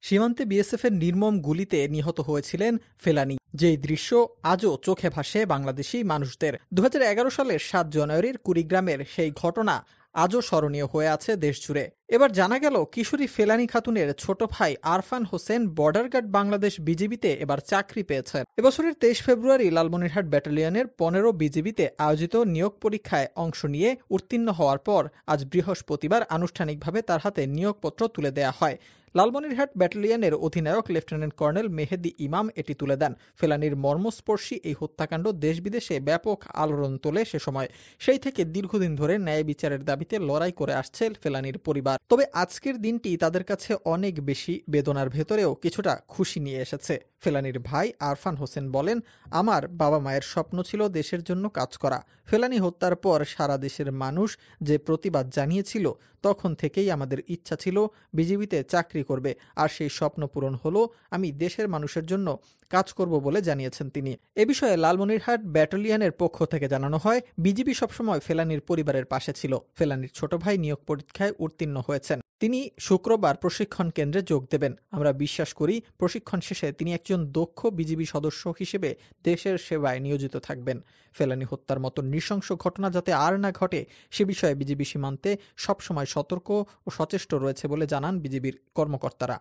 সীমান্তে বিএসএফের নির্মম গুলিতে নিহত হয়েছিলেন ফেলানী, যেই দৃশ্য আজও চোখে ভাসে বাংলাদেশি মানুষদের। 2011 সালের 7 জানুয়ারির কুড়িগ্রামের সেই ঘটনা আজও স্মরণীয় হয়ে আছে দেশজুড়ে। এবার জানা গেল কিশোরী ফেলানী খাতুনের ছোট ভাই আরফান হোসেন বর্ডার গার্ড বাংলাদেশ বিজিবিতে এবার চাকরি পেয়েছেন। এবছরের 23 ফেব্রুয়ারি লালমনিরহাট ব্যাটালিয়নের 15 বিজিবিতে আয়োজিত নিয়োগ পরীক্ষায় অংশ নিয়ে উত্তীর্ণ হওয়ার পর আজ বৃহস্পতিবার আনুষ্ঠানিকভাবে তার হাতে নিয়োগপত্র তুলে দেয়া হয়। লালমনিরহাট ব্যাটালিয়নের অধিনায়ক লেফটেন্যান্ট কর্নেল মেহেদী ইমাম এটি তুলে দেন। ফেলানীর মর্মস্পর্শী এই হত্যাকাণ্ড দেশ বিদেশে ব্যাপক আলোড়ন তোলে সে সময়। সেই থেকে দীর্ঘদিন ধরে ন্যায় বিচারের দাবিতে লড়াই করে আসছে ফেলানীর পরিবার। তবে আজকের দিনটি তাদের কাছে অনেক বেশি বেদনার ভেতরেও কিছুটা খুশি নিয়ে এসেছে। ফেলানীর ভাই আরফান হোসেন বলেন, আমার বাবা মায়ের স্বপ্ন ছিল দেশের জন্য কাজ করা। ফেলানী হত্যার পর সারা দেশের মানুষ যে প্রতিবাদ জানিয়েছিল, তখন থেকেই আমাদের ইচ্ছা ছিল বিজিবিতে চাকরি করবে, আর সেই স্বপ্ন পূরণ হলো। আমি দেশের মানুষের জন্য কাজ করব বলে জানিয়েছেন তিনি। এ বিষয়ে লালমনিরহাট ব্যাটালিয়নের পক্ষ থেকে জানানো হয়, বিজিবি সবসময় ফেলানীর পরিবারের পাশে ছিল। ফেলানীর ছোট ভাই নিয়োগ পরীক্ষায় উত্তীর্ণ হয়েছেন। তিনি শুক্রবার প্রশিক্ষণ কেন্দ্রে যোগ দেবেন। আমরা বিশ্বাস করি প্রশিক্ষণ শেষে তিনি একজন দক্ষ বিজিবি সদস্য হিসেবে দেশের সেবায় নিয়োজিত থাকবেন। ফেলানী হত্যার মতো নৃশংস ঘটনা যাতে আর না ঘটে সে বিষয়ে বিজিবি সীমান্তে সবসময় সতর্ক ও সচেষ্ট রয়েছে বলে জানান বিজিবির কর্মকর্তারা।